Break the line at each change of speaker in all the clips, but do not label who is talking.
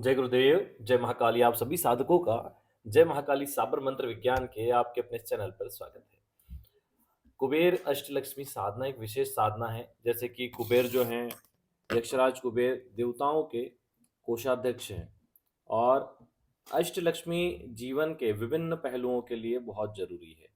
जय गुरुदेव, जय महाकाली। आप सभी साधकों का जय महाकाली साबर मंत्र विज्ञान के आपके अपने चैनल पर स्वागत है। कुबेर अष्टलक्ष्मी साधना एक विशेष साधना है। जैसे कि कुबेर जो हैं, यक्षराज कुबेर देवताओं के कोषाध्यक्ष हैं और अष्टलक्ष्मी जीवन के विभिन्न पहलुओं के लिए बहुत जरूरी है।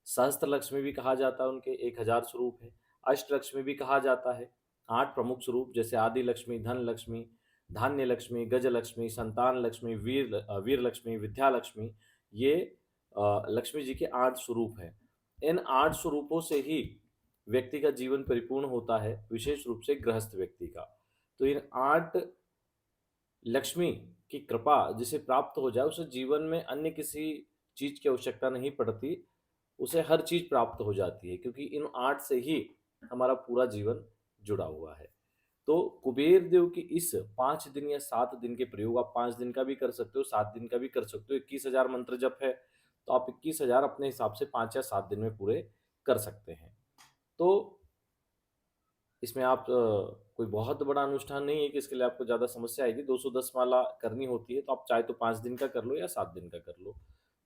सहस्त्र लक्ष्मी भी कहा जाता है, उनके 1000 स्वरूप है। अष्टलक्ष्मी भी कहा जाता है, 8 प्रमुख स्वरूप, जैसे आदि लक्ष्मी, धन लक्ष्मी, धान्य लक्ष्मी, गज लक्ष्मी, संतान लक्ष्मी, वीर लक्ष्मी, विद्या लक्ष्मी। ये लक्ष्मी जी के 8 स्वरूप हैं। इन 8 स्वरूपों से ही व्यक्ति का जीवन परिपूर्ण होता है, विशेष रूप से गृहस्थ व्यक्ति का। तो इन 8 लक्ष्मी की कृपा जिसे प्राप्त हो जाए, उसे जीवन में अन्य किसी चीज की आवश्यकता नहीं पड़ती, उसे हर चीज प्राप्त हो जाती है, क्योंकि इन 8 से ही हमारा पूरा जीवन जुड़ा हुआ है। तो कुबेर देव की इस 5 दिन या 7 दिन के प्रयोग, आप 5 दिन का भी कर सकते हो, 7 दिन का भी कर सकते हो। 21,000 मंत्र जप है, तो आप 21,000 अपने हिसाब से 5 या 7 दिन में पूरे कर सकते हैं। तो इसमें आप कोई बहुत बड़ा अनुष्ठान नहीं है कि इसके लिए आपको ज़्यादा समस्या आएगी। 210 माला करनी होती है, तो आप चाहे तो 5 दिन का कर लो या 7 दिन का कर लो,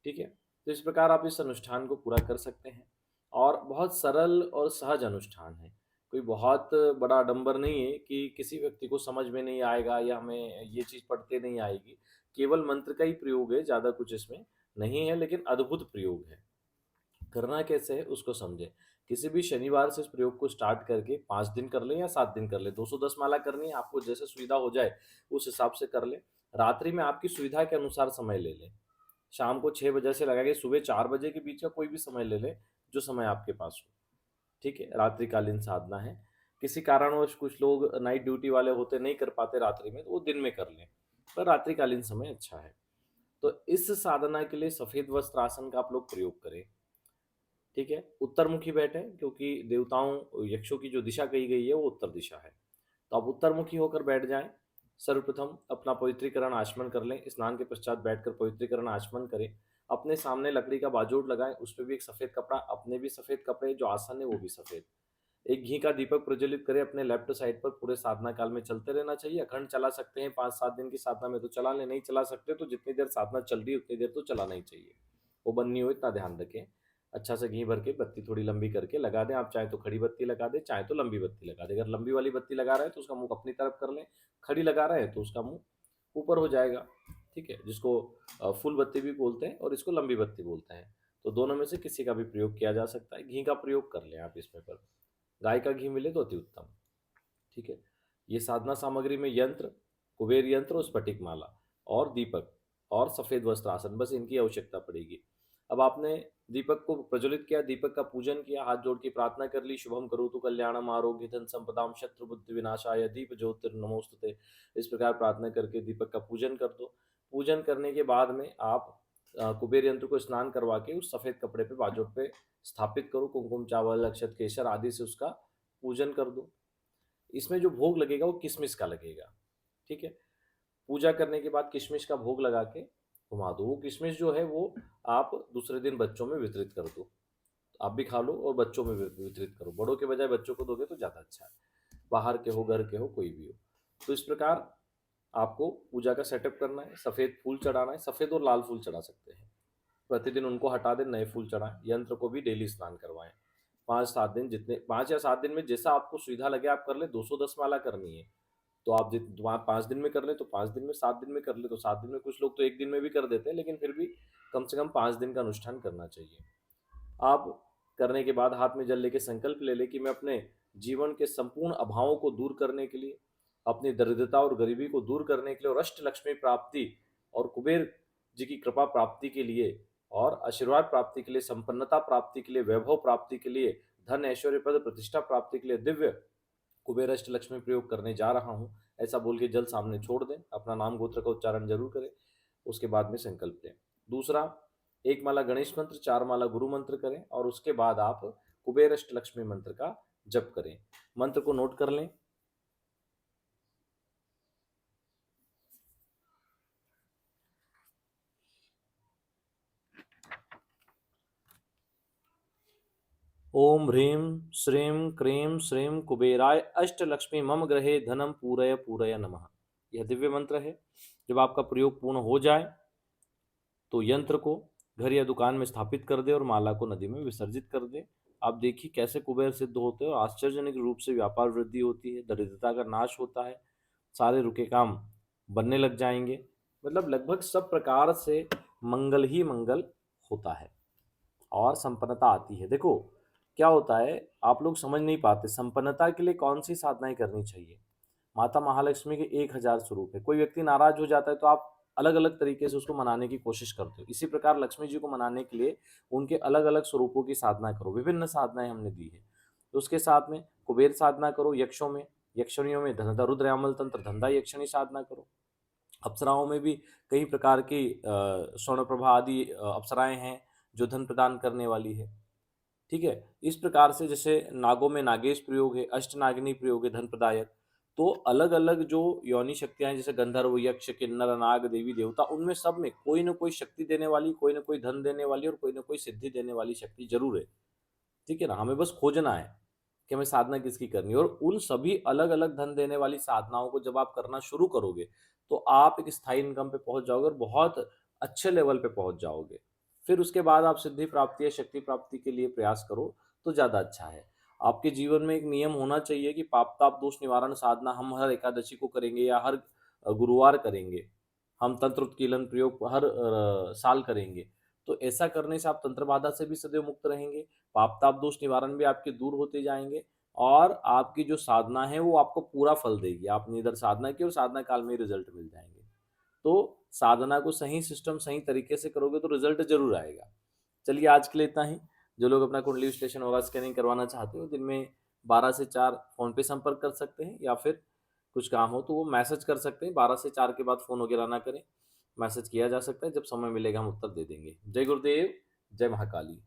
ठीक है। तो इस प्रकार आप इस अनुष्ठान को पूरा कर सकते हैं और बहुत सरल और सहज अनुष्ठान है। कोई बहुत बड़ा आडंबर नहीं है कि किसी व्यक्ति को समझ में नहीं आएगा या हमें ये चीज़ पढ़ते नहीं आएगी। केवल मंत्र का ही प्रयोग है, ज़्यादा कुछ इसमें नहीं है, लेकिन अद्भुत प्रयोग है। करना कैसे है उसको समझें। किसी भी शनिवार से इस प्रयोग को स्टार्ट करके 5 दिन कर लें या 7 दिन कर लें। 210 माला करनी है, आपको जैसे सुविधा हो जाए उस हिसाब से कर लें। रात्रि में आपकी सुविधा के अनुसार समय ले लें। शाम को 6 बजे से लगा के सुबह 4 बजे के बीच का कोई भी समय ले लें, जो समय आपके पास हो, ठीक है। रात्रिकालीन साधना है। किसी कारणवश कुछ लोग नाइट ड्यूटी वाले होते, नहीं कर पाते रात्रि में, तो वो दिन में कर लें, पर रात्रिकालीन समय अच्छा है। तो इस साधना के लिए सफेद वस्त्र आसन का आप लोग प्रयोग करें, ठीक है। उत्तरमुखी बैठे, क्योंकि देवताओं यक्षों की जो दिशा कही गई है वो उत्तर दिशा है। तो आप उत्तरमुखी होकर बैठ जाएं। सर्वप्रथम अपना पवित्रीकरण आचमन कर लें। स्नान के पश्चात बैठकर पवित्रीकरण आचमन करें। अपने सामने लकड़ी का बाजूट लगाएं, उस पर भी एक सफेद कपड़ा, अपने भी सफेद कपड़े, जो आसन है वो भी सफेद। एक घी का दीपक प्रज्वलित करें अपने लेफ्ट साइड पर। पूरे साधना काल में चलते रहना चाहिए। अखंड चला सकते हैं, 5-7 दिन की साधना में तो चला लें, नहीं चला सकते तो जितनी देर साधना चल रही है उतनी देर तो चलाना ही चाहिए। वो बंद हो, इतना ध्यान रखें। अच्छा से घी भर के बत्ती थोड़ी लंबी करके लगा दें। आप चाहे तो खड़ी बत्ती लगा दें, चाहे तो लंबी बत्ती लगा दें। अगर लंबी वाली बत्ती लगा रहे हैं तो उसका मुंह अपनी तरफ कर लें, खड़ी लगा रहे हैं तो उसका मुंह ऊपर हो जाएगा, ठीक है। जिसको फुल बत्ती भी बोलते हैं और इसको लंबी बत्ती बोलते हैं। तो दोनों में से किसी का भी प्रयोग किया जा सकता है। घी का प्रयोग कर लें आप इसमें, पर गाय का घी मिले तो अति उत्तम, ठीक है। ये साधना सामग्री में यंत्र, कुबेर यंत्र और स्फटिक माला और दीपक और सफेद वस्त्र आसन, बस इनकी आवश्यकता पड़ेगी। अब आपने दीपक को प्रज्वलित किया, दीपक का पूजन किया, हाथ जोड़ के प्रार्थना कर ली, शुभम करोतु कल्याणम आरोग्य धन संपदाम शत्रु बुद्धि विनाशाय दीप ज्योतिर्नमोस्तुते। इस प्रकार प्रार्थना करके दीपक का पूजन कर दो। पूजन करने के बाद में आप कुबेर यंत्र को स्नान करवा के उस सफेद कपड़े पे बाजोट पे स्थापित करो। कुमकुम चावल अक्षत केसर आदि से उसका पूजन कर दो। इसमें जो भोग लगेगा वो किशमिश का लगेगा, ठीक है। पूजा करने के बाद किशमिश का भोग लगा के घुमा दो। वो किशमिश जो है वो आप दूसरे दिन बच्चों में वितरित कर दो। आप भी खा लो और बच्चों में वितरित करो। बड़ों के बजाय बच्चों को दोगे तो ज़्यादा अच्छा है, बाहर के हो घर के हो कोई भी हो। तो इस प्रकार आपको पूजा का सेटअप करना है। सफ़ेद फूल चढ़ाना है, सफ़ेद और लाल फूल चढ़ा सकते हैं। प्रतिदिन उनको हटा दें, नए फूल चढ़ाएं। यंत्र को भी डेली स्नान करवाएं। 5-7 दिन, जितने 5 या 7 दिन में जैसा आपको सुविधा लगे आप कर ले। 210 माला करनी है तो आप वहाँ 5 दिन में कर ले तो 5 दिन में, 7 दिन में कर ले तो 7 दिन में। कुछ लोग तो एक दिन में भी कर देते हैं, लेकिन फिर भी कम से कम 5 दिन का अनुष्ठान करना चाहिए। आप करने के बाद हाथ में जल लेके संकल्प ले ले कि मैं अपने जीवन के संपूर्ण अभावों को दूर करने के लिए, अपनी दरिद्रता और गरीबी को दूर करने के लिए और अष्ट लक्ष्मी प्राप्ति और कुबेर जी की कृपा प्राप्ति के लिए और आशीर्वाद प्राप्ति के लिए, संपन्नता प्राप्ति के लिए, वैभव प्राप्ति के लिए, धन ऐश्वर्य पद प्रतिष्ठा प्राप्ति के लिए दिव्य कुबेर अष्ट लक्ष्मी प्रयोग करने जा रहा हूँ, ऐसा बोल के जल सामने छोड़ दें। अपना नाम गोत्र का उच्चारण जरूर करें। उसके बाद में संकल्प लें। दूसरा, 1 माला गणेश मंत्र, 4 माला गुरु मंत्र करें और उसके बाद आप कुबेर अष्ट लक्ष्मी मंत्र का जप करें। मंत्र को नोट कर लें। ओम ह्रीं श्रीं क्रीं श्रीं कुबेराय अष्टलक्ष्मी मम ग्रहे धनम पूरय पूरय नमः। यह दिव्य मंत्र है। जब आपका प्रयोग पूर्ण हो जाए तो यंत्र को घर या दुकान में स्थापित कर दे और माला को नदी में विसर्जित कर दे। आप देखिए कैसे कुबेर सिद्ध होते हैं और आश्चर्यजनक रूप से व्यापार वृद्धि होती है, दरिद्रता का नाश होता है, सारे रुके काम बनने लग जाएंगे। मतलब लगभग सब प्रकार से मंगल ही मंगल होता है और संपन्नता आती है। देखो क्या होता है, आप लोग समझ नहीं पाते संपन्नता के लिए कौन सी साधनाएं करनी चाहिए। माता महालक्ष्मी के 1000 स्वरूप है। कोई व्यक्ति नाराज हो जाता है तो आप अलग अलग तरीके से उसको मनाने की कोशिश करते हो। इसी प्रकार लक्ष्मी जी को मनाने के लिए उनके अलग अलग स्वरूपों की साधना करो। विभिन्न साधनाएं हमने दी है। तो उसके साथ में कुबेर साधना करो, यक्षों में यक्षणियों में धनदा रुद्रयामल तंत्र धंधा यक्षणी साधना करो। अप्सराओं में भी कई प्रकार की स्वर्ण प्रभा आदि अप्सराएं हैं जो धन प्रदान करने वाली है। ठीक है, इस प्रकार से जैसे नागों में नागेश प्रयोग है, अष्टनागिनी प्रयोग है धन प्रदायक। तो अलग अलग जो योनि शक्तियां हैं जैसे गंधर्व, यक्ष, किन्नर, नाग, देवी देवता, उनमें सब में कोई ना कोई शक्ति देने वाली, कोई ना कोई धन देने वाली और कोई ना कोई सिद्धि देने वाली शक्ति जरूर है। ठीक है ना, हमें बस खोजना है कि हमें साधना किसकी करनी है। और उन सभी अलग अलग धन देने वाली साधनाओं को जब आप करना शुरू करोगे तो आप एक स्थायी इनकम पे पहुंच जाओगे और बहुत अच्छे लेवल पे पहुंच जाओगे। फिर उसके बाद आप सिद्धि प्राप्ति या शक्ति प्राप्ति के लिए प्रयास करो तो ज़्यादा अच्छा है। आपके जीवन में एक नियम होना चाहिए कि पाप ताप दोष निवारण साधना हम हर एकादशी को करेंगे या हर गुरुवार करेंगे। हम तंत्र उत्कीलन प्रयोग हर साल करेंगे। तो ऐसा करने से आप तंत्र बाधा से भी सदैव मुक्त रहेंगे, पाप ताप दोष निवारण भी आपके दूर होते जाएंगे और आपकी जो साधना है वो आपको पूरा फल देगी। आपने इधर साधना की और साधना काल में रिजल्ट मिल जाएंगे। तो साधना को सही सिस्टम सही तरीके से करोगे तो रिजल्ट जरूर आएगा। चलिए आज के लिए इतना ही। जो लोग अपना कुंडली विश्लेषण होगा स्कैनिंग करवाना चाहते हो दिन में 12 से 4 फोन पे संपर्क कर सकते हैं या फिर कुछ काम हो तो वो मैसेज कर सकते हैं। 12 से 4 के बाद फोन वगैरह ना करें, मैसेज किया जा सकता है। जब समय मिलेगा हम उत्तर दे देंगे। जय गुरुदेव, जय महाकाली।